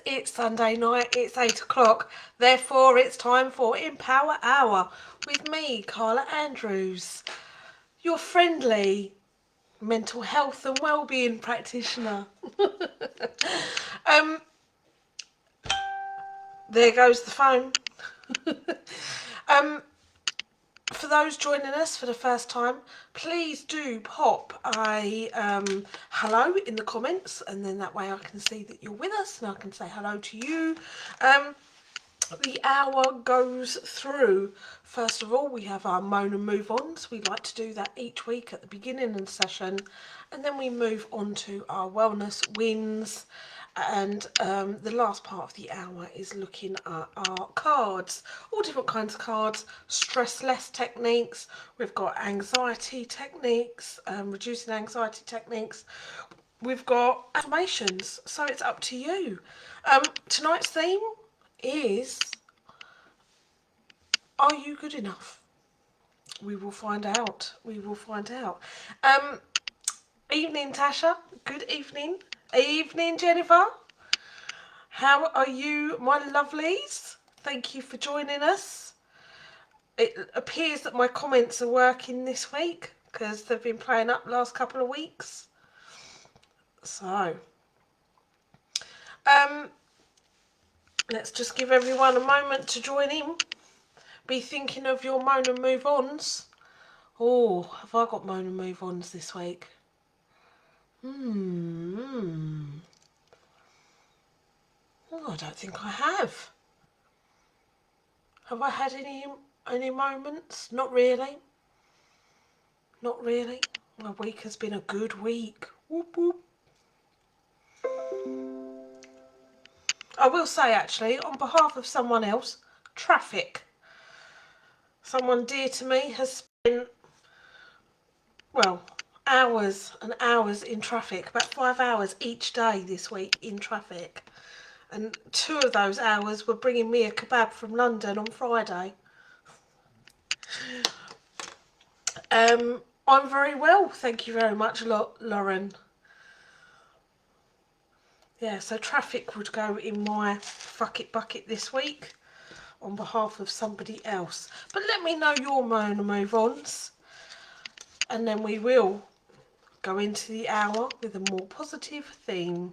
it's Sunday night, it's 8 o'clock, therefore it's time for Empower Hour with me, Carla Andrews, your friendly mental health and wellbeing practitioner. um, there goes the phone. For those joining us for the first time, please do pop a hello in the comments, and then that way I can see that you're with us and I can say hello to you. The hour goes through. First of all, we have our moan and move ons. We like to do that each week at the beginning of the session, and then we move on to our wellness wins. And the last part of the hour is looking at our cards, all different kinds of cards, stress less techniques. We've got anxiety techniques, reducing anxiety techniques. We've got affirmations, so it's up to you. Tonight's theme is, are you good enough? We will find out. We will find out. Evening, Tasha. Good evening. Evening, Jennifer. How are you, my lovelies? Thank you for joining us. It appears that my comments are working this week because they've been playing up the last couple of weeks. So, let's just give everyone a moment to join in. Be thinking of your moan and move ons. Oh, have I got moan and move ons this week? Oh, I don't think I have. Have I had any moments? Not really. Not really. My week has been a good week. Whoop, whoop. I will say, actually, on behalf of someone else, traffic. Someone dear to me has spent, well, hours and hours in traffic, about 5 hours each day this week in traffic. And 2 of those hours were bringing me a kebab from London on Friday. I'm very well, thank you very much, Lauren. Yeah, so traffic would go in my fuck it bucket this week on behalf of somebody else. But let me know your moan and move ons, and then we will go into the hour with a more positive theme.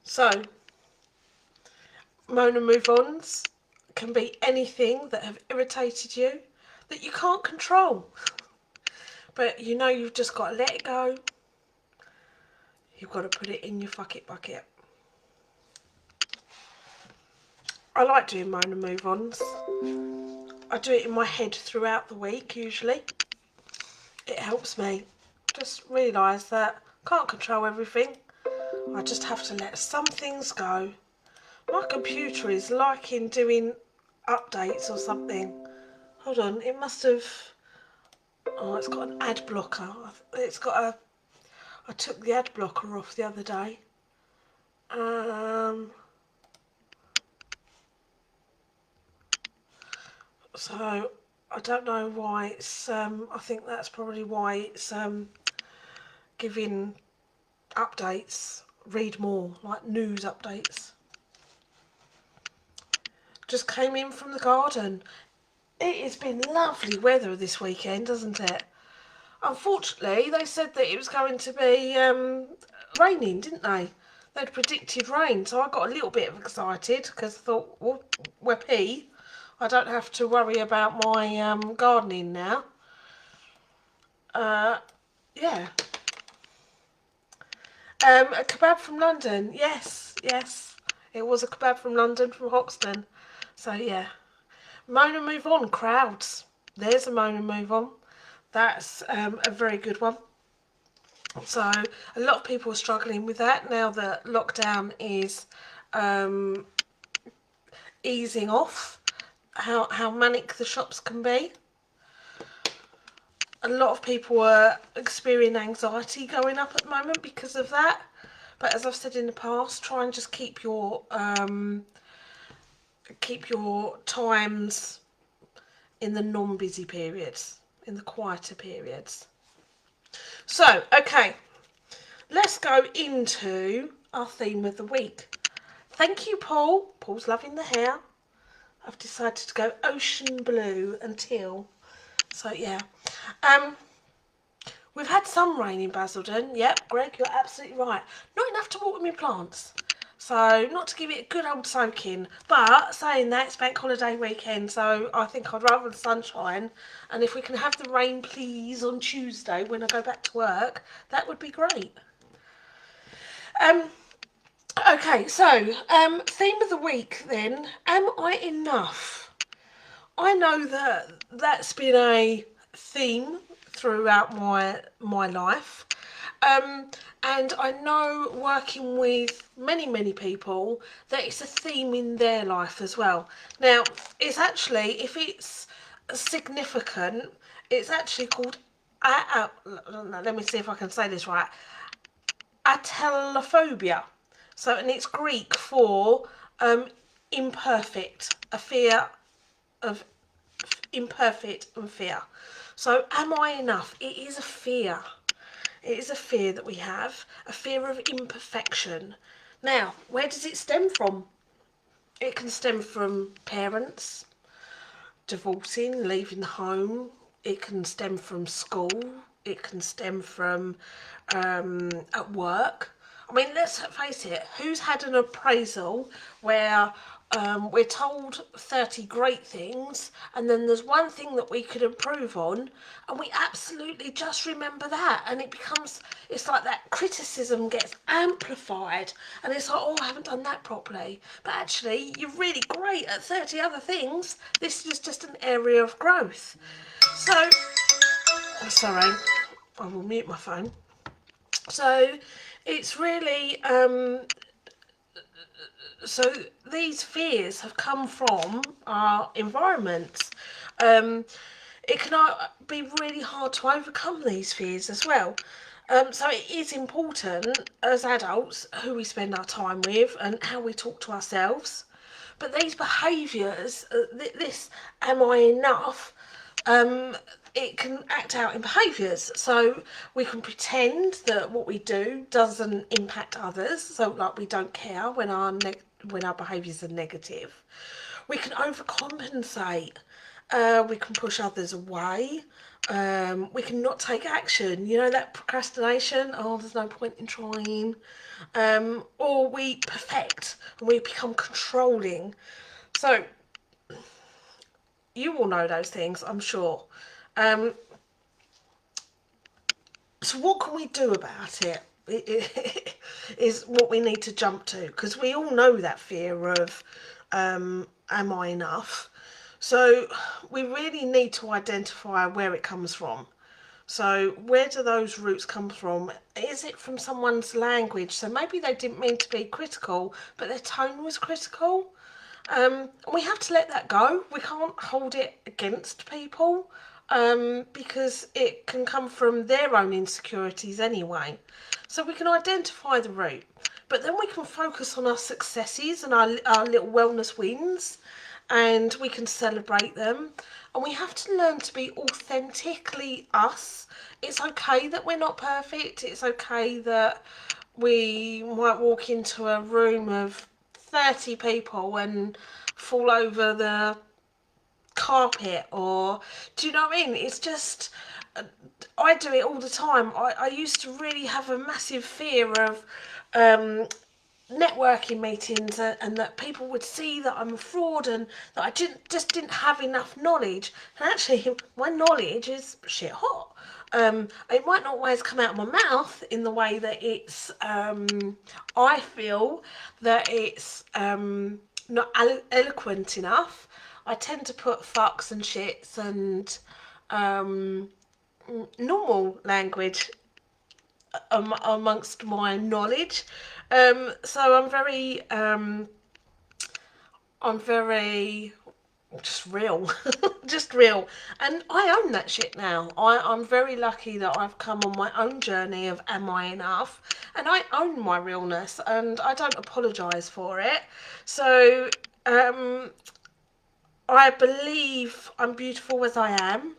So, moan and move ons can be anything that have irritated you that you can't control. But you know you've just got to let it go. You've got to put it in your fuck it bucket. I like doing moan and move ons. I do it in my head throughout the week usually. It helps me. Just realise that I can't control everything. I just have to let some things go. My computer is liking doing updates or something. Hold on, it must have... Oh, it's got an ad blocker. It's got a... I took the ad blocker off the other day. So I don't know why it's... I think that's probably why it's giving updates. Read more, like news updates. Just came in from the garden. It has been lovely weather this weekend, hasn't it? Unfortunately, they said that it was going to be raining, didn't they? They'd predicted rain, so I got a little bit excited because I thought, well, whippy, I don't have to worry about my gardening now. Yeah. A kebab from London, yes, it was a kebab from London, from Hoxton. So yeah, moan and move on, crowds. There's a moan and move on. That's a very good one. So a lot of people are struggling with that now that lockdown is easing off. How manic the shops can be. A lot of people are experiencing anxiety going up at the moment because of that. But as I've said in the past, try and just keep your times in the non-busy periods. in the quieter periods. So, okay, let's go into our theme of the week. Thank you, Paul. Paul's loving the hair. I've decided to go ocean blue and teal. So, yeah. We've had some rain in Basildon. Yep, Greg, you're absolutely right. Not enough to water my plants. So, not to give it a good old soaking. But, saying that, it's bank holiday weekend, so I think I'd rather the sunshine. And if we can have the rain, please, on Tuesday when I go back to work, that would be great. Okay, so, theme of the week then. Am I enough? I know that that's been a theme throughout my life. And I know working with many people that it's a theme in their life as well. Now, it's actually, if it's significant, it's actually called, let me see if I can say this right, atelophobia. So, and it's Greek for imperfect, a fear of imperfect and fear. So, am I enough? It is a fear. It is a fear that we have, a fear of imperfection. Now, where does it stem from? It can stem from parents, divorcing, leaving the home. It can stem from school. It can stem from at work. I mean, let's face it, who's had an appraisal where we're told 30 great things and then there's one thing that we could improve on and we absolutely just remember that, and it's like that criticism gets amplified and it's like, oh, I haven't done that properly. But actually, you're really great at 30 other things. This is just an area of growth. So, I'm sorry, I will mute my phone. So, it's really, so these fears have come from our environments. It can be really hard to overcome these fears as well. So it is important as adults who we spend our time with and how we talk to ourselves. But these behaviours, this am I enough, it can act out in behaviours. So we can pretend that what we do doesn't impact others. So like we don't care when our behaviours are negative. We can overcompensate. We can push others away. We can not take action. You know, that procrastination. Oh, there's no point in trying. Or we perfect and we become controlling. So you all know those things, I'm sure. So what can we do about it? Is what we need to jump to, because we all know that fear of am I enough? So we really need to identify where it comes from. So where do those roots come from? Is it from someone's language? So maybe they didn't mean to be critical, but their tone was critical. We have to let that go. We can't hold it against people because it can come from their own insecurities anyway. So we can identify the root, but then we can focus on our successes and our little wellness wins, and we can celebrate them. And we have to learn to be authentically us. It's okay that we're not perfect. It's okay that we might walk into a room of 30 people and fall over the carpet, or do you know what I mean? It's just, I do it all the time. I used to really have a massive fear of networking meetings, and that people would see that I'm a fraud and that I just didn't have enough knowledge. And actually, my knowledge is shit hot. It might not always come out of my mouth in the way that it's, I feel that it's not eloquent enough. I tend to put fucks and shits and normal language amongst my knowledge. So I'm very just real, just real. And I own that shit now. I'm very lucky that I've come on my own journey of am I enough? And I own my realness and I don't apologise for it. So I believe I'm beautiful as I am.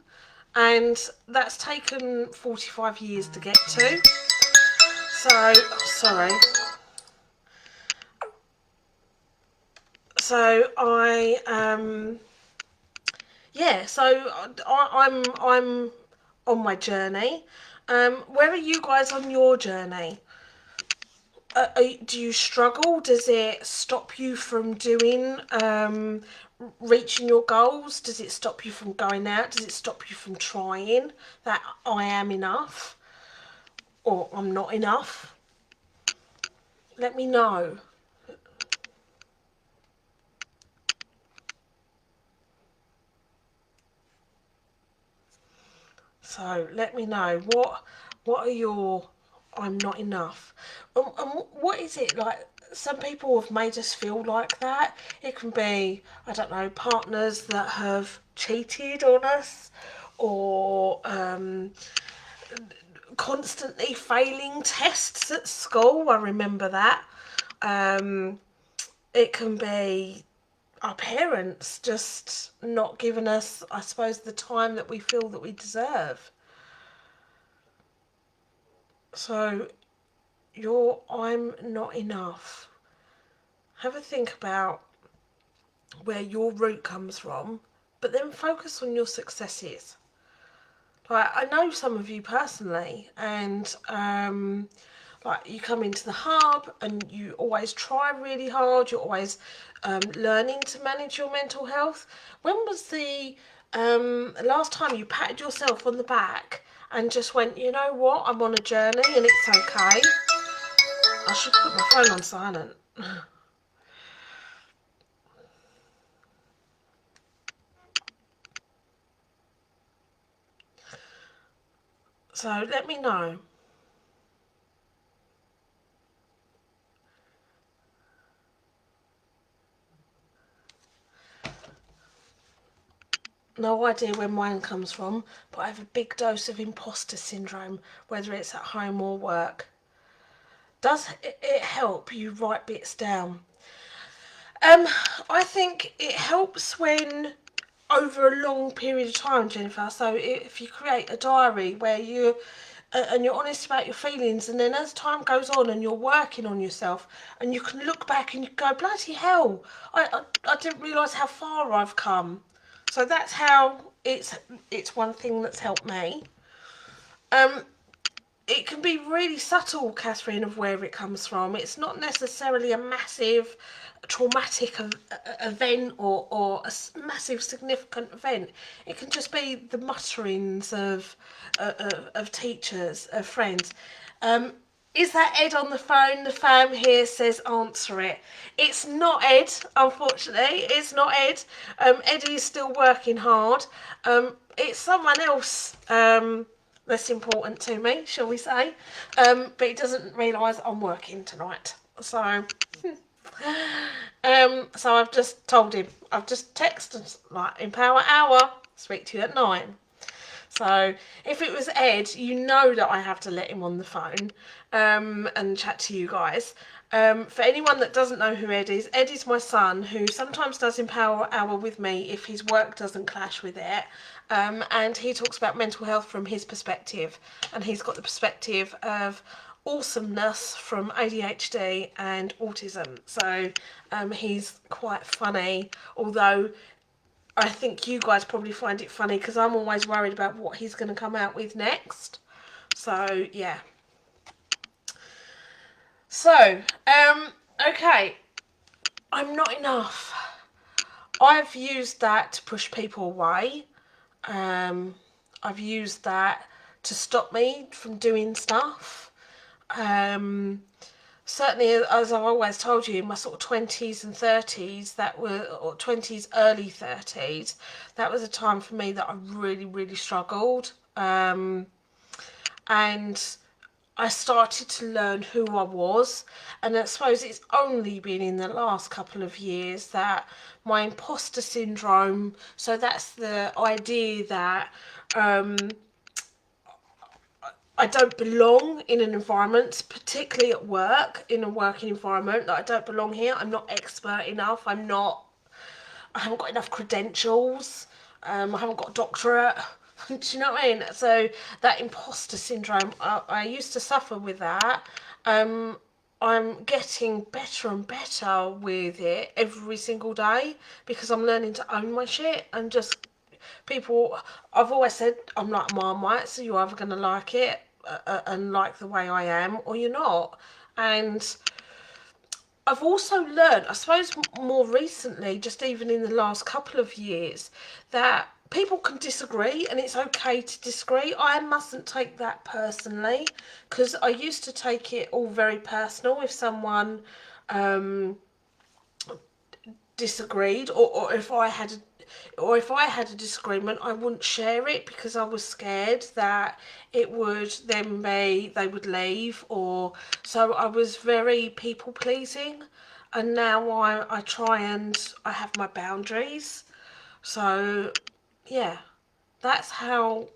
and that's taken 45 years to get to. So, sorry. So I'm on my journey. Where are you guys on your journey? Do you struggle? Does it stop you from doing, reaching your goals? Does it stop you from going out? Does it stop you from trying that I am enough or I'm not enough? Let me know. So let me know what are your I'm not enough. And what is it like? Some people have made us feel like that. It can be, I don't know, partners that have cheated on us, or constantly failing tests at school. I remember that. It can be our parents just not giving us, I suppose, the time that we feel that we deserve. So I'm not enough. Have a think about where your root comes from, but then focus on your successes. Like, I know some of you personally, and like, you come into the hub and you always try really hard. You're always learning to manage your mental health. When was the last time you patted yourself on the back and just went, you know what, I'm on a journey and it's okay? I should put my phone on silent. So let me know. No idea where mine comes from, but I have a big dose of imposter syndrome, whether it's at home or work. Does it help you write bits down? I think it helps when over a long period of time, Jennifer. So if you create a diary where you and you're honest about your feelings, and then as time goes on and you're working on yourself, and you can look back and you go, bloody hell, I didn't realise how far I've come. So that's how it's one thing that's helped me. Um, it can be really subtle, Catherine, of where it comes from. It's not necessarily a massive traumatic event or a massive significant event. It can just be the mutterings of teachers, of friends. Is that Ed on the phone? The fam here says answer it. It's not Ed, unfortunately. It's not Ed. Eddie is still working hard. It's someone else that's important to me, shall we say. But he doesn't realise I'm working tonight. So I've just told him. I've just texted, like, in power hour, speak to you at 9. So if it was Ed, you know that I have to let him on the phone and chat to you guys. For anyone that doesn't know who Ed is my son, who sometimes does Empower Hour with me if his work doesn't clash with it. And he talks about mental health from his perspective. And he's got the perspective of awesomeness from ADHD and autism. So he's quite funny, although I think you guys probably find it funny because I'm always worried about what he's going to come out with next. So, yeah. So, okay. I'm not enough. I've used that to push people away. I've used that to stop me from doing stuff. Certainly, as I've always told you, in my sort of 20s and 30s, or 20s, early 30s, that was a time for me that I really, really struggled. And I started to learn who I was. And I suppose it's only been in the last couple of years that my imposter syndrome, so that's the idea that I don't belong in an environment, particularly at work, in a working environment, that I don't belong here. I'm not expert enough. I haven't got enough credentials. I haven't got a doctorate. Do you know what I mean? So that imposter syndrome, I used to suffer with that. I'm getting better and better with it every single day because I'm learning to own my shit and just people. I've always said I'm like Marmite, so you're either going to like it and like the way I am, or you're not. And I've also learned, I suppose, more recently, just even in the last couple of years, that people can disagree and it's okay to disagree. I mustn't take that personally because I used to take it all very personal if someone disagreed, or if I had a disagreement, I wouldn't share it because I was scared that it would then be they would leave, or so I was very people pleasing, and now I try and I have my boundaries. So yeah, that's how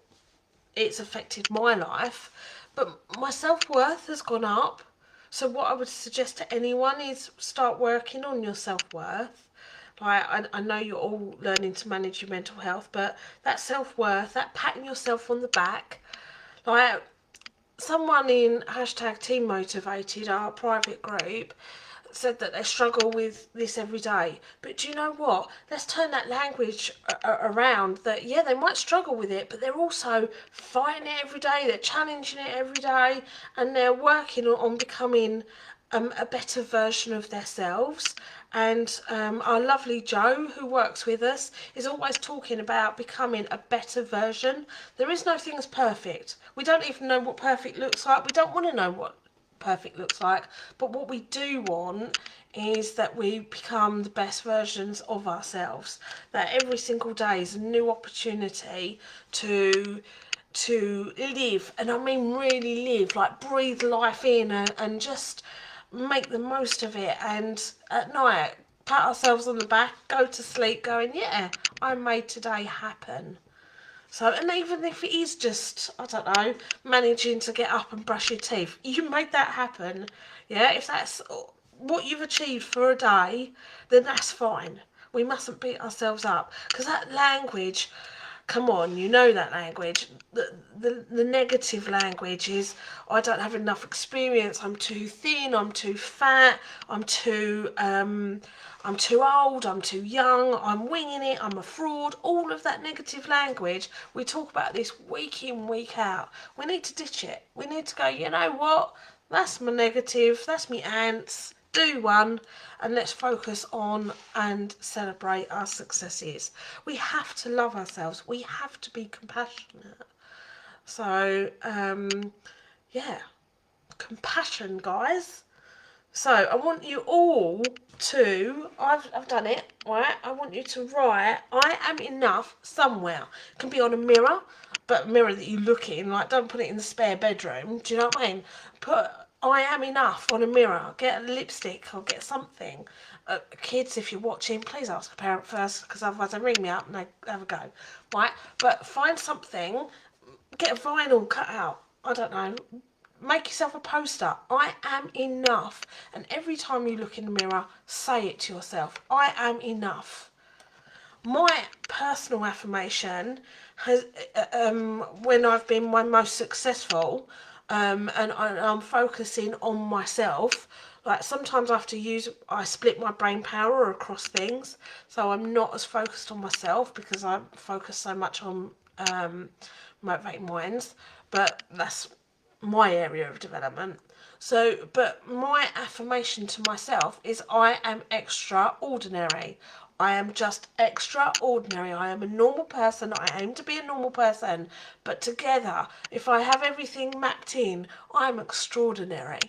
it's affected my life. But my self-worth has gone up. So what I would suggest to anyone is start working on your self-worth. Like, I know you're all learning to manage your mental health, but that self-worth, that patting yourself on the back, like someone in hashtag Team Motivated, our private group, said that they struggle with this every day. But do you know what? Let's turn that language around. That yeah, they might struggle with it, but they're also fighting it every day. They're challenging it every day, and they're working on becoming a better version of themselves. And our lovely Joe, who works with us, is always talking about becoming a better version. There is no thing as perfect. We don't even know what perfect looks like. We don't want to know what perfect looks like, but what we do want is that we become the best versions of ourselves, that every single day is a new opportunity to live, and I mean really live, like breathe life in and just make the most of it, and at night pat ourselves on the back, go to sleep going, yeah, I made today happen. So, and even if it is just, I don't know, managing to get up and brush your teeth, you made that happen. Yeah, if that's what you've achieved for a day, then that's fine. We mustn't beat ourselves up because that language, come on, you know that language. The negative language is, I don't have enough experience, I'm too thin, I'm too fat, I'm too old, I'm too young, I'm winging it, I'm a fraud. All of that negative language, we talk about this week in, week out. We need to ditch it. We need to go, you know what? That's my negative, that's me ants. Do one, and let's focus on and celebrate our successes. We have to love ourselves. We have to be compassionate. So, yeah, compassion, guys. So I want you all to, I've done it, right? I want you to write, I am enough somewhere. It can be on a mirror, but a mirror that you look in, like don't put it in the spare bedroom. Do you know what I mean? Put I am enough on a mirror. Get a lipstick or get something. Kids, if you're watching, please ask a parent first, because otherwise they ring me up and they have a go. Right? But find something, get a vinyl cut out. I don't know, make yourself a poster. I am enough. And every time you look in the mirror, say it to yourself. I am enough. My personal affirmation has, when I've been my most successful, and I'm focusing on myself, like sometimes I split my brain power across things, so I'm not as focused on myself because I focus so much on motivating minds, but that's my area of development. So, but my affirmation to myself is I am extraordinary. I am just extraordinary. I am a normal person. I aim to be a normal person. But together, if I have everything mapped in, I'm extraordinary.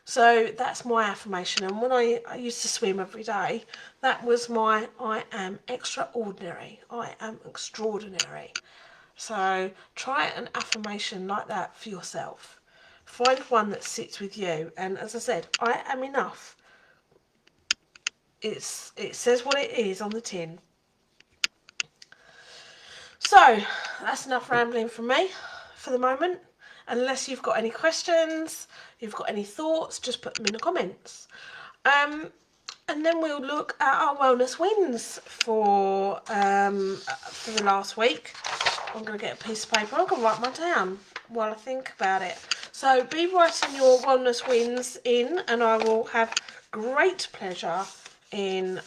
So that's my affirmation. And when I used to swim every day, that was my I am extraordinary. I am extraordinary. So try an affirmation like that for yourself. Find one that sits with you. And as I said, I am enough. It says what it is on the tin. So that's enough rambling from me for the moment. Unless you've got any questions, you've got any thoughts, just put them in the comments. And then we'll look at our wellness wins for the last week. I'm going to get a piece of paper. I'm going to write mine down while I think about it. So be writing your wellness wins in, and I will have great pleasure in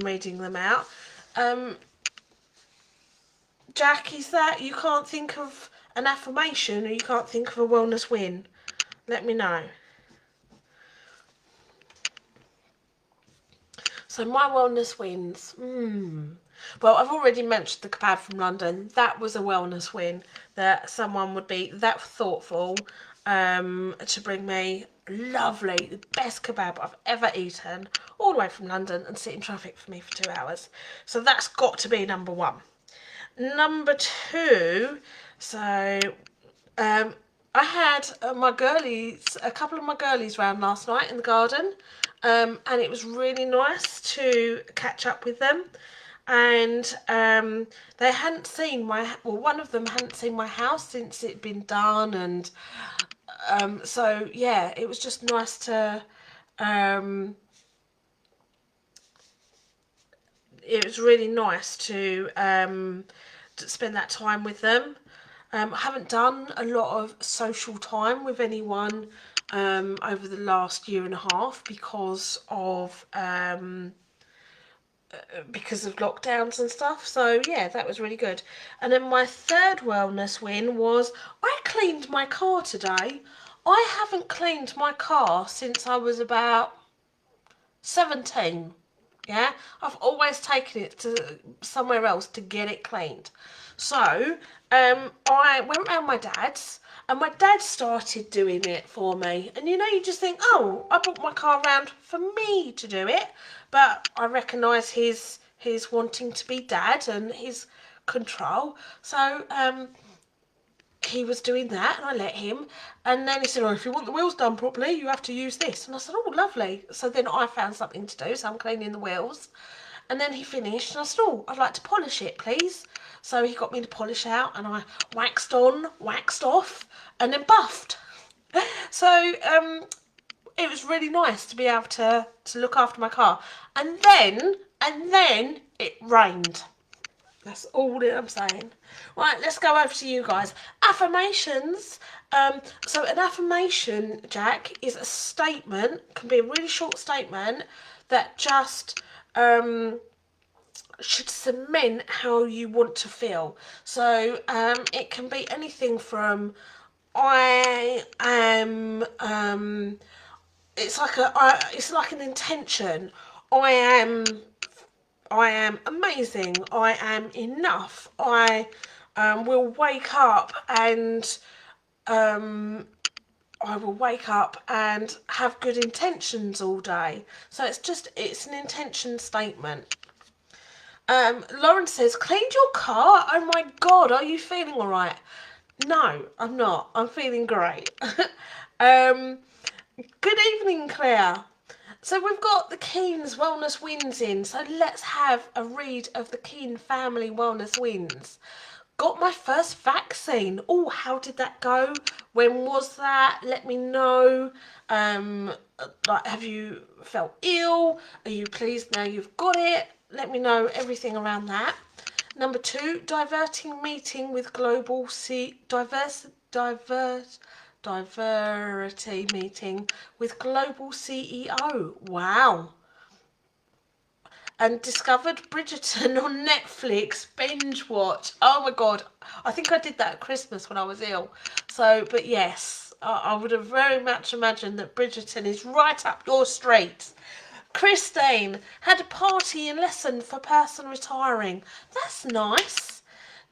reading them out. Jack, is that you can't think of an affirmation or you can't think of a wellness win? Let me know. So my wellness wins. Well, I've already mentioned the kebab from London. That was a wellness win, that someone would be that thoughtful to bring me lovely, the best kebab I've ever eaten, all the way from London, and sit in traffic for me for 2 hours. So that's got to be number one. Number two, so I had my girlies, a couple of my girlies round last night in the garden, and it was really nice to catch up with them. And they hadn't seen one of them hadn't seen my house since it'd been done, and so yeah, it was just nice to it was really nice to spend that time with them. I haven't done a lot of social time with anyone over the last year and a half because of lockdowns and stuff. So yeah, that was really good. And then my third wellness win was I cleaned my car today. I haven't cleaned my car since I was about 17. Yeah, I've always taken it to somewhere else to get it cleaned. So I went round my dad's, and my dad started doing it for me. And you know, you just think, oh, I brought my car round for me to do it, but I recognise his wanting to be dad and his control. So he was doing that, and I let him. And then he said, oh, if you want the wheels done properly, you have to use this. And I said, oh, lovely. So then I found something to do, so I'm cleaning the wheels. And then he finished, and I said, oh, I'd like to polish it, please. So he got me to polish out, and I waxed on, waxed off, and then buffed. So it was really nice to be able to look after my car. And then it rained. That's all that I'm saying. Right, let's go over to you guys. Affirmations. So an affirmation, Jack, is a statement, can be a really short statement that just should cement how you want to feel. So it can be anything from I am it's like an intention. I am amazing. I am enough. I will wake up and have good intentions all day. So it's an intention statement. Lauren says, cleaned your car? Oh my God, are you feeling all right? No, I'm not. I'm feeling great. Good evening, Claire. So we've got the Keen's wellness wins in. So let's have a read of the Keen family wellness wins. Got my first vaccine. Oh, how did that go? When was that? Let me know. Have you felt ill? Are you pleased now you've got it? Let me know everything around that. Number 2, diversity meeting with global CEO. Wow. And discovered Bridgerton on Netflix. Binge watch. Oh my God. I think I did that at Christmas when I was ill. So, but yes, I would have very much imagined that Bridgerton is right up your street. Christine had a party and lesson for person retiring. That's nice.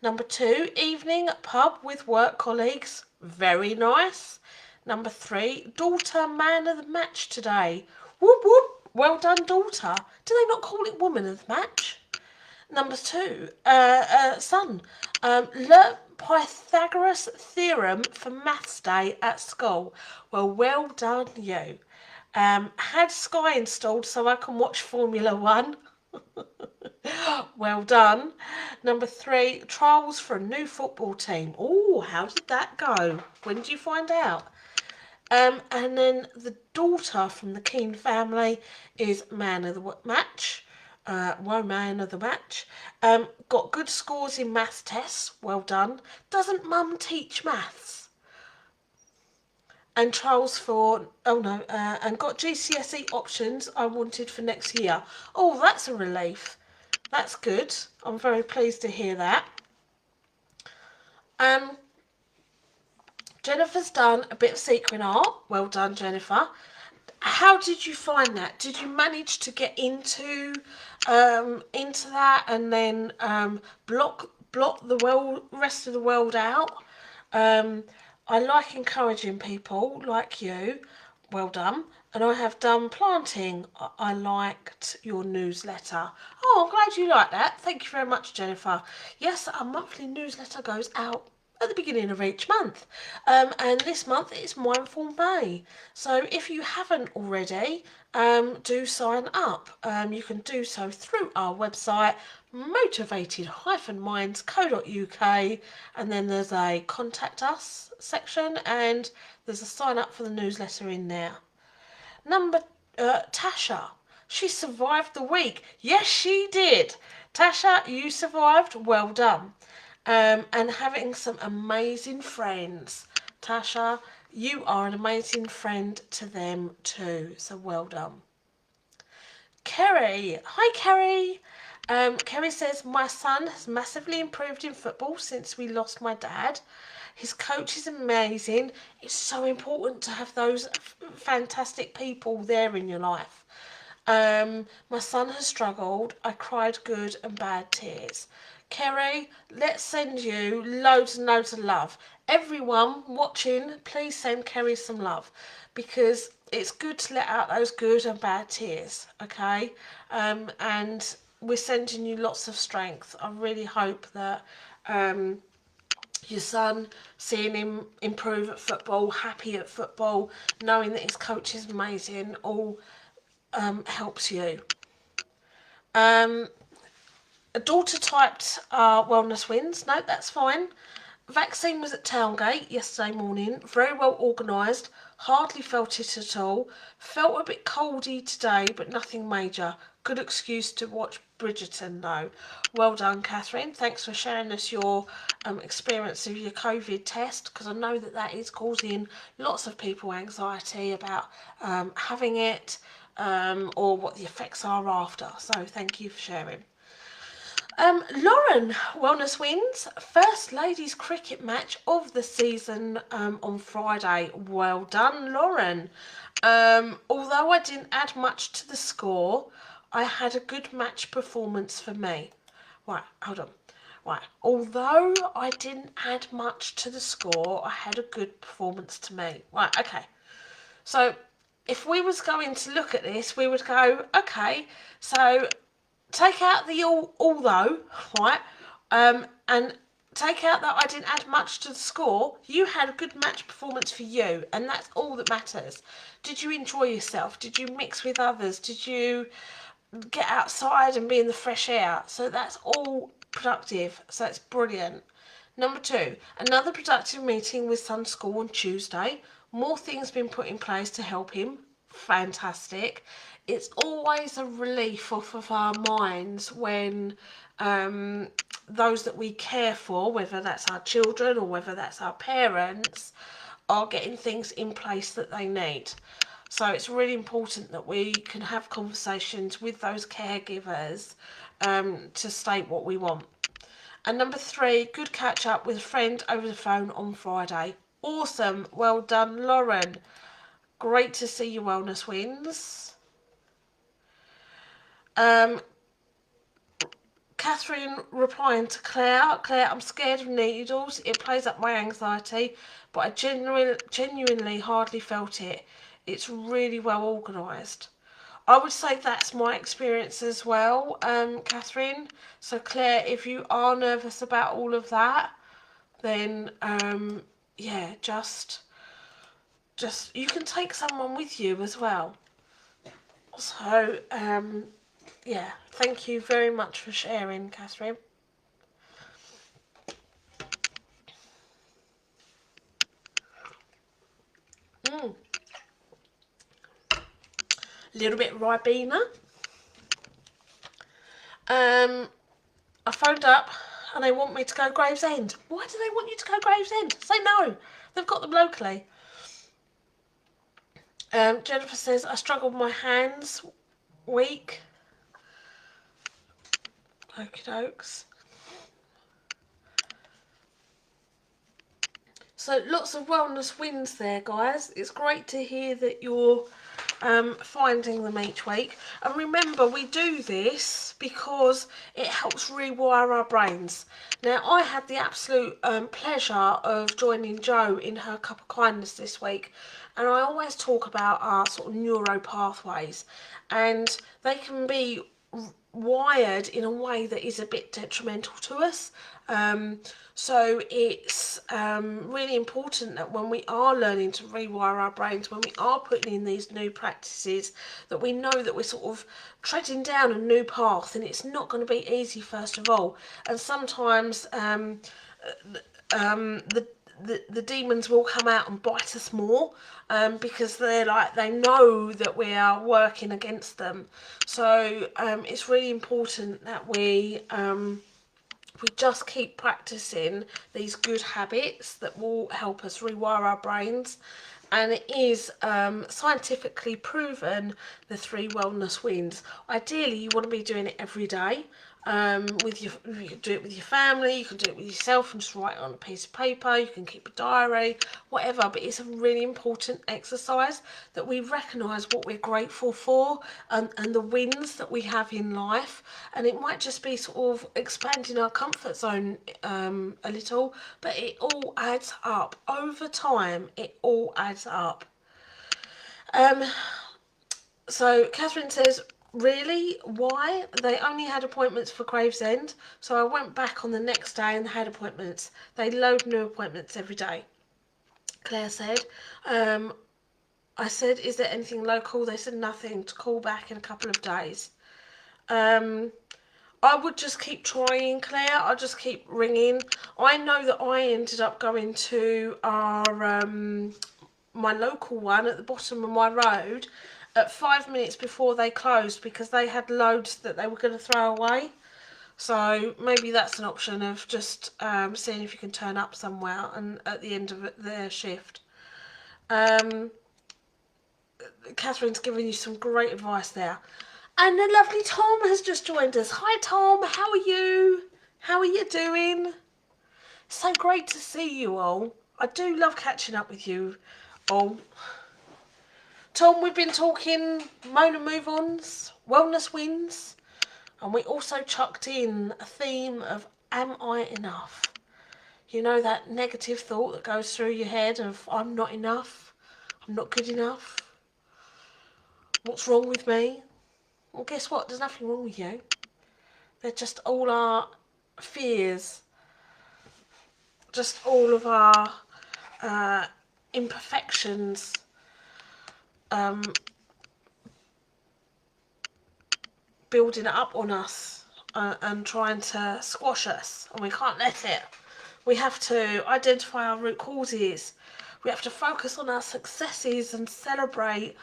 Number 2, evening pub with work colleagues. Very nice. Number 3, daughter man of the match today. Whoop whoop. Well done, daughter. Do they not call it woman of the match? Number 2, son. Learnt Pythagoras theorem for maths day at school. Well done, you. Had Sky installed so I can watch Formula 1. Well done. Number 3, trials for a new football team. Oh, how did that go? When did you find out? And then the daughter from the Keane family is man of the match. Man of the match. Got good scores in maths tests. Well done. Doesn't mum teach maths? And trials for and got GCSE options I wanted for next year. Oh, that's a relief. That's good. I'm very pleased to hear that. Jennifer's done a bit of sequin art. Well done, Jennifer. How did you find that? Did you manage to get into that and then block the rest of the world out? I like encouraging people like you. Well done. And I have done planting. I liked your newsletter. Oh, I'm glad you like that. Thank you very much, Jennifer. Yes, our monthly newsletter goes out at the beginning of each month. And this month it's Mindful May. So if you haven't already, do sign up. You can do so through our website, motivated-minds.co.uk, and then there's a contact us section and there's a sign up for the newsletter in there. Tasha, she survived the week. Yes, she did. Tasha, you survived. Well done. And having some amazing friends. Tasha, you are an amazing friend to them too. So well done. Kerry. Hi, Kerry. Kerry says, my son has massively improved in football since we lost my dad. His coach is amazing. It's so important to have those fantastic people there in your life. My son has struggled. I cried good and bad tears. Kerry, let's send you loads and loads of love. Everyone watching, please send Kerry some love because it's good to let out those good and bad tears, okay? And we're sending you lots of strength. I really hope that your son, seeing him improve at football, happy at football, knowing that his coach is amazing, all helps you. A daughter typed wellness wins. No, that's fine. Vaccine was at Towngate yesterday morning. Very well organised. Hardly felt it at all. Felt a bit coldy today, but nothing major. Good excuse to watch Bridgerton though. Well done, Catherine. Thanks for sharing us your experience of your COVID test, because I know that that is causing lots of people anxiety about having it or what the effects are after. So thank you for sharing. Lauren, wellness wins. First ladies cricket match of the season on Friday. Well done, Lauren. Although I didn't add much to the score, I had a good match performance for me. Right, hold on. Right, although I didn't add much to the score, I had a good performance to me. Right, okay. So if we was going to look at this, we would go, okay, so take out the although, right, and take out that I didn't add much to the score. You had a good match performance for you, and that's all that matters. Did you enjoy yourself? Did you mix with others? Did you get outside and be in the fresh air? So that's all productive. So it's brilliant. Number 2, another productive meeting with Sun School on Tuesday. More things been put in place to help him. Fantastic. It's always a relief off of our minds when those that we care for, whether that's our children or whether that's our parents, are getting things in place that they need. So it's really important that we can have conversations with those caregivers to state what we want. And number 3, good catch up with a friend over the phone on Friday. Awesome. Well done, Lauren. Great to see your wellness wins. Catherine replying to Claire. Claire, I'm scared of needles. It plays up my anxiety, but I genuinely hardly felt it. It's really well organised. I would say that's my experience as well, Catherine. So Claire, if you are nervous about all of that, then yeah, just you can take someone with you as well. So yeah, thank you very much for sharing, Catherine. Little bit of Ribena. I phoned up and they want me to go Gravesend. Why do they want you to go Gravesend? Say no. They've got them locally. Jennifer says, I struggle with my hands. Weak. Okie dokes. So lots of wellness wins there, guys. It's great to hear that you're finding them each week. And remember, we do this because it helps rewire our brains. Now, I had the absolute pleasure of joining Jo in her Cup of Kindness this week. And I always talk about our sort of neuro pathways. And they can be wired in a way that is a bit detrimental to us. So it's really important that when we are learning to rewire our brains, when we are putting in these new practices, that we know that we're sort of treading down a new path, and it's not going to be easy first of all. And sometimes the demons will come out and bite us more because they know that we are working against them. So it's really important that we just keep practicing these good habits that will help us rewire our brains. And it is scientifically proven, the 3 wellness wins. Ideally, you want to be doing it every day. You can do it with your family, you can do it with yourself and just write it on a piece of paper, you can keep a diary, whatever. But it's a really important exercise that we recognise what we're grateful for and the wins that we have in life. And it might just be sort of expanding our comfort zone a little, but it all adds up. Over time, it all adds up. So Catherine says, really? Why? They only had appointments for Gravesend, so I went back on the next day and had appointments. They load new appointments every day. Claire said, I said, is there anything local? They said nothing, to call back in a couple of days. I would just keep trying, Claire. I'll just keep ringing. I know that I ended up going to our my local one at the bottom of my road at 5 minutes before they closed because they had loads that they were going to throw away. So maybe that's an option of just seeing if you can turn up somewhere and at the end of their shift. Catherine's giving you some great advice there. And the lovely Tom has just joined us. Hi Tom, how are you? How are you doing? So great to see you all. I do love catching up with you all. Tom, we've been talking Mona move-ons, wellness wins, and we also chucked in a theme of am I enough? You know, that negative thought that goes through your head of I'm not enough, I'm not good enough, what's wrong with me? Well, guess what? There's nothing wrong with you. They're just all our fears, just all of our imperfections, building it up on us and trying to squash us, and we can't let it. We have to identify our root causes. We have to focus on our successes and celebrate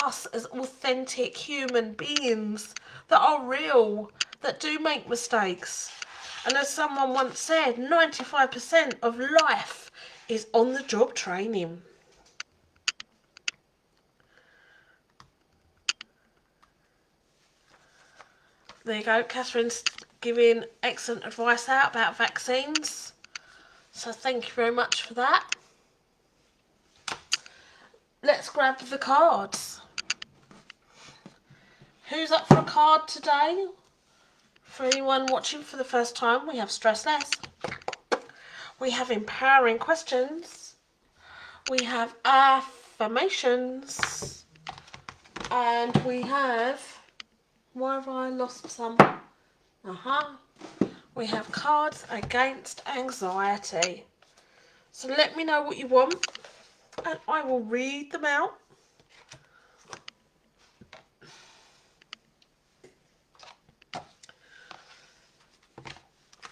us as authentic human beings that are real, that do make mistakes. And as someone once said, 95% of life is on the job training. There you go. Catherine's giving excellent advice out about vaccines. So thank you very much for that. Let's grab the cards. Who's up for a card today? For anyone watching for the first time, we have Stress Less. We have Empowering Questions. We have Affirmations. And we have... Why have I lost some? We have Cards Against Anxiety. So let me know what you want and I will read them out.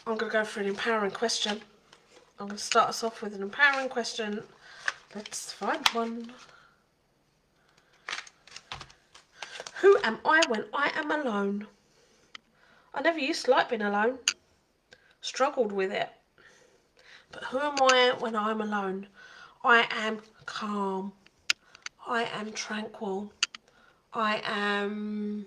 I'm going to go for an empowering question. I'm going to start us off with an empowering question. Let's find one. Who am I when I am alone? I never used to like being alone. Struggled with it. But who am I when I'm alone? I am calm. I am tranquil. I am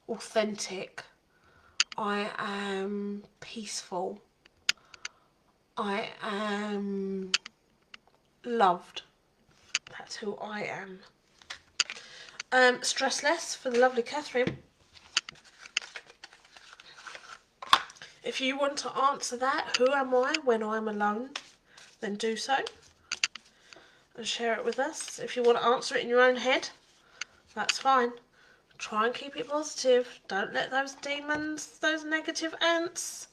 authentic. I am peaceful. I am loved. That's who I am. Stress less for the lovely Catherine. If you want to answer that, who am I when I'm alone, then do so and share it with us. If you want to answer it in your own head, that's fine. Try and keep it positive. Don't let those demons, those negative ants,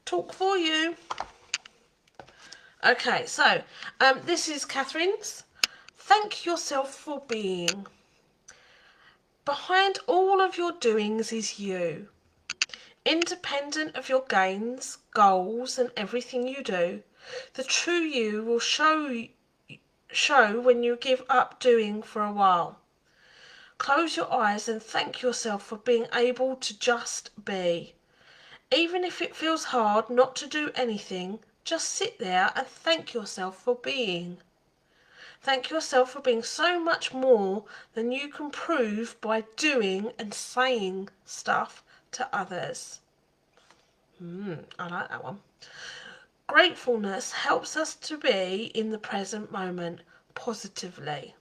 talk for you. Okay, so this is Catherine's. Thank yourself for being. Behind all of your doings is you. Independent of your gains, goals, and everything you do, the true you will show when you give up doing for a while. Close your eyes and thank yourself for being able to just be. Even if it feels hard not to do anything, just sit there and thank yourself for being. Thank yourself for being so much more than you can prove by doing and saying stuff to others. I like that one. Gratefulness helps us to be in the present moment positively.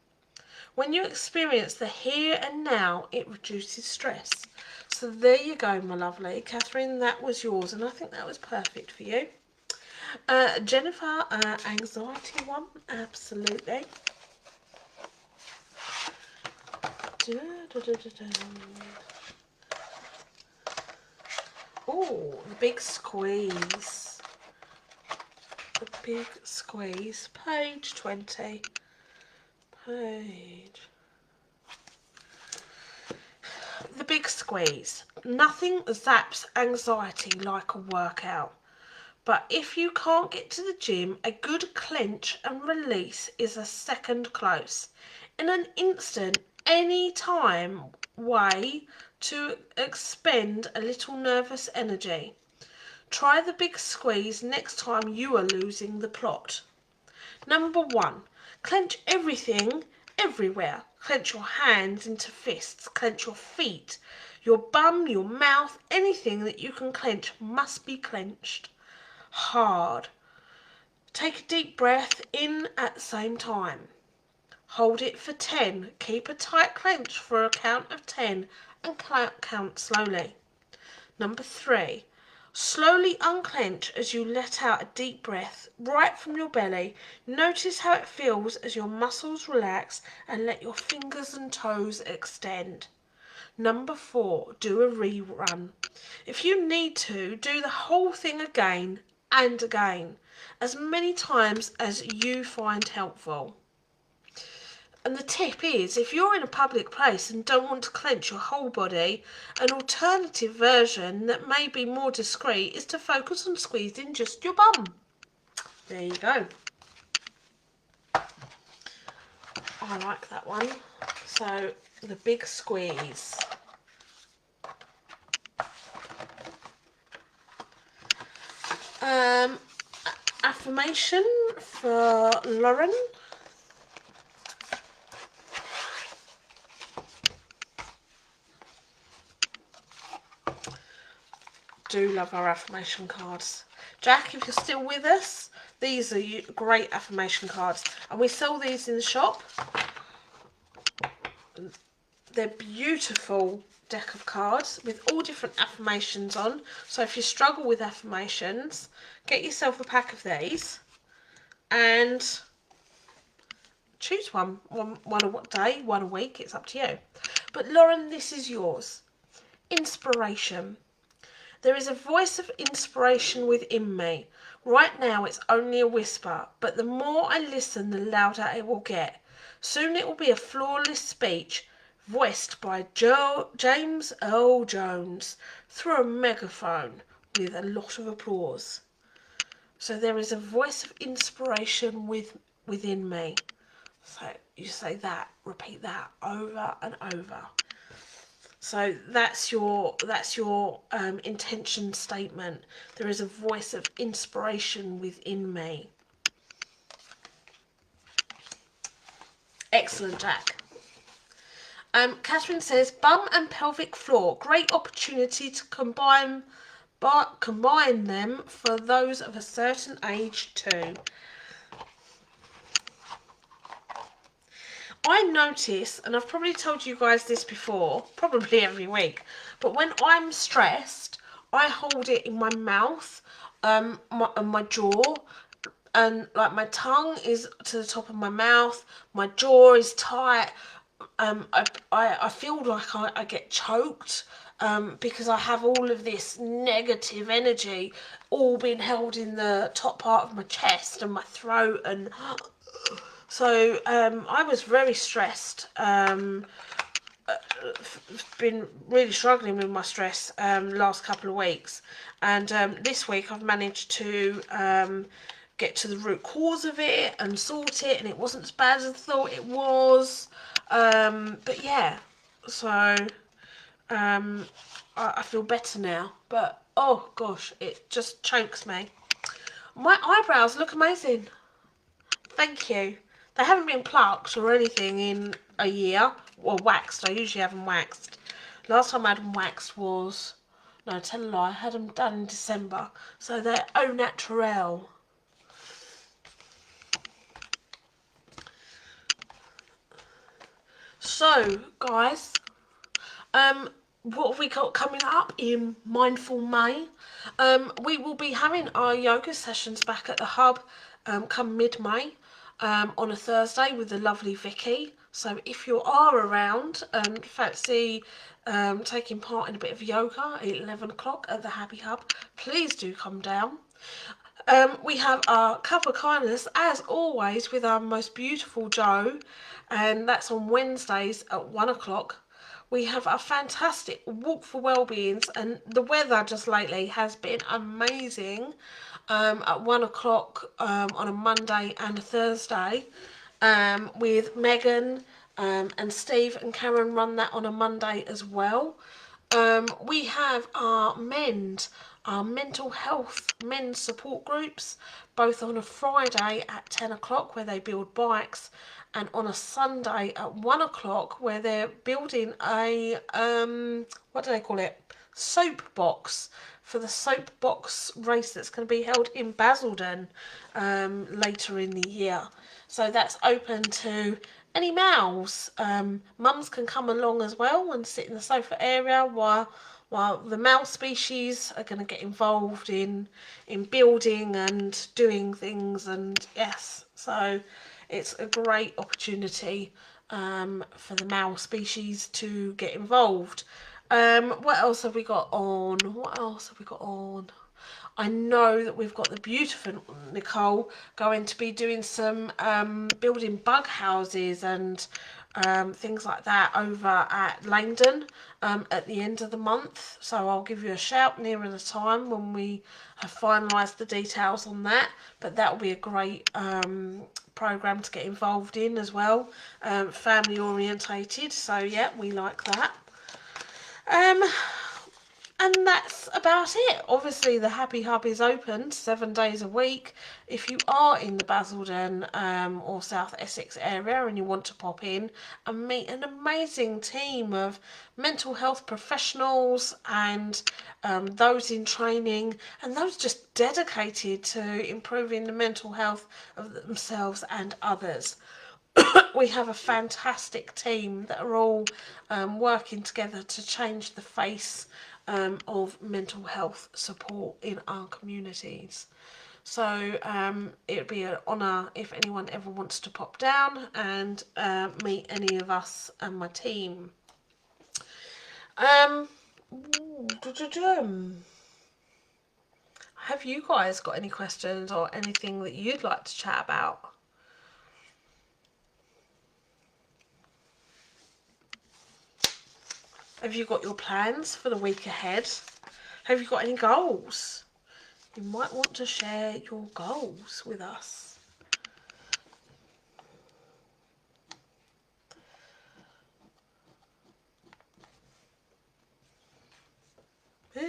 When you experience the here and now, it reduces stress. So there you go, my lovely Catherine, that was yours, and I think that was perfect for you. Jennifer, anxiety one, absolutely. Oh, the big squeeze. The big squeeze, page 20. The big squeeze. Nothing zaps anxiety like a workout. But if you can't get to the gym, a good clench and release is a second close. In an instant, any time way to expend a little nervous energy. Try the big squeeze next time you are losing the plot. Number 1, clench everything, everywhere. Clench your hands into fists, clench your feet, your bum, your mouth, anything that you can clench must be clenched. Hard. Take a deep breath in at the same time. Hold it for 10. Keep a tight clench for a count of 10 and count slowly. Number 3. Slowly unclench as you let out a deep breath right from your belly. Notice how it feels as your muscles relax and let your fingers and toes extend. Number 4, do a rerun. If you need to, do the whole thing again and again, as many times as you find helpful. And the tip is, if you're in a public place and don't want to clench your whole body, an alternative version that may be more discreet is to focus on squeezing just your bum. There you go. I like that one. So, the big squeeze. Affirmation for Lauren. Do love our affirmation cards. Jack, if you're still with us, these are great affirmation cards, and we sell these in the shop. They're beautiful deck of cards with all different affirmations on. So if you struggle with affirmations, get yourself a pack of these and choose one a day, one a week. It's up to you. But Lauren, this is yours. Inspiration. There is a voice of inspiration within me. Right now it's only a whisper, but the more I listen, the louder it will get. Soon it will be a flawless speech, voiced by James Earl Jones through a megaphone with a lot of applause. So there is a voice of inspiration within me. So you say that, repeat that over and over. So that's your intention statement. There is a voice of inspiration within me. Excellent, Jack. Catherine says, bum and pelvic floor, great opportunity to combine them for those of a certain age too. I notice, and I've probably told you guys this before, probably every week, but when I'm stressed, I hold it in my mouth, my jaw, and like my tongue is to the top of my mouth, my jaw is tight. I feel like I get choked because I have all of this negative energy all being held in the top part of my chest and my throat, and so I was very stressed. Been really struggling with my stress last couple of weeks, and this week I've managed to get to the root cause of it and sort it, and it wasn't as bad as I thought it was. But yeah, so I feel better now, but oh gosh, it just chokes me. My eyebrows look amazing. Thank you. They haven't been plucked or anything in a year, or waxed. I usually have them waxed. Last time I had them waxed was, no, tell a lie, I had them done in December. So they're au naturel. So, guys, what have we got coming up in Mindful May? We will be having our yoga sessions back at the Hub come mid-May on a Thursday with the lovely Vicky. So if you are around and fancy taking part in a bit of yoga at 11 o'clock at the Happy Hub, please do come down. We have our Cup of Kindness, as always, with our most beautiful Jo, and that's on Wednesdays at 1 o'clock. We have our fantastic Walk for Wellbeings, and the weather just lately has been amazing at 1 o'clock on a Monday and a Thursday with Megan and Steve and Karen run that on a Monday as well. We have our mental health men's support groups, both on a Friday at 10 o'clock where they build bikes, and on a Sunday at 1 o'clock where they're building a, what do they call it? Soapbox, for the soapbox race that's going to be held in Basildon later in the year. So that's open to any males. Mums can come along as well and sit in the sofa area while the male species are going to get involved in building and doing things, and yes, so it's a great opportunity for the male species to get involved. What else have we got on? I know that we've got the beautiful Nicole going to be doing some building bug houses and things like that over at Langdon at the end of the month. So I'll give you a shout nearer the time when we have finalised the details on that. But that will be a great programme to get involved in as well. Family orientated, so yeah, we like that. And that's about it. Obviously, the Happy Hub is open 7 days a week. If you are in the Basildon or South Essex area and you want to pop in and meet an amazing team of mental health professionals and those in training and those just dedicated to improving the mental health of themselves and others. We have a fantastic team that are all working together to change the face of mental health support in our communities. So it would be an honour if anyone ever wants to pop down and meet any of us and my team. Have you guys got any questions or anything that you'd like to chat about? Have you got your plans for the week ahead? Have you got any goals? You might want to share your goals with us.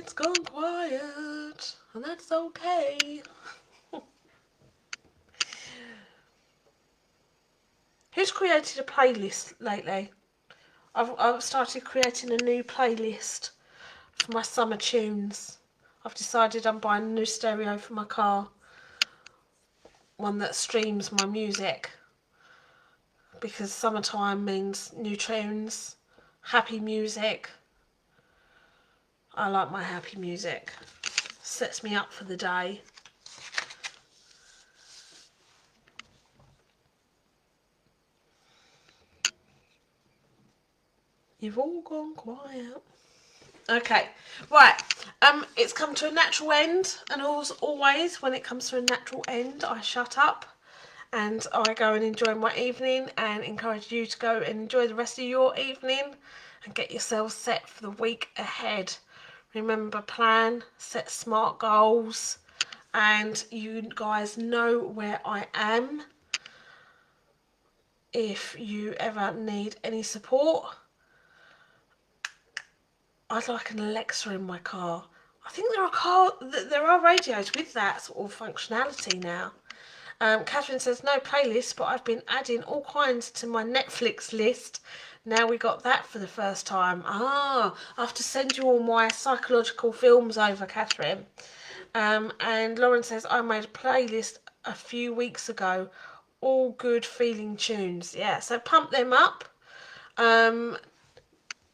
it's gone quiet, and that's okay. Who's created a playlist lately? I've started creating a new playlist for my summer tunes. I've decided I'm buying a new stereo for my car, one that streams my music, because summertime means new tunes, happy music. I like my happy music. Sets me up for the day. You've all gone quiet. Okay, right. It's come to a natural end, and as always, when it comes to a natural end, I shut up and I go and enjoy my evening, and encourage you to go and enjoy the rest of your evening and get yourselves set for the week ahead. Remember, plan, set smart goals, and you guys know where I am if you ever need any support. I'd like an Alexa in my car. I think there are radios with that sort of functionality now. Catherine says, no playlist, but I've been adding all kinds to my Netflix list. Now we got that for the first time. I have to send you all my psychological films over, Catherine. And Lauren says, I made a playlist a few weeks ago. All good feeling tunes. Yeah, so pump them up.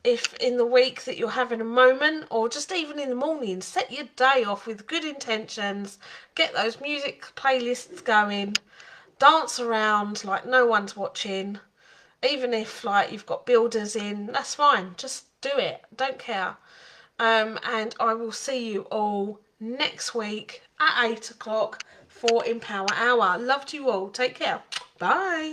If in the week that you're having a moment, or just even in the morning, set your day off with good intentions, get those music playlists going, dance around like no one's watching. Even if like you've got builders in, that's fine, just do it, don't care. And I will see you all next week at 8 o'clock for Empower Hour. Love to you all, take care, bye.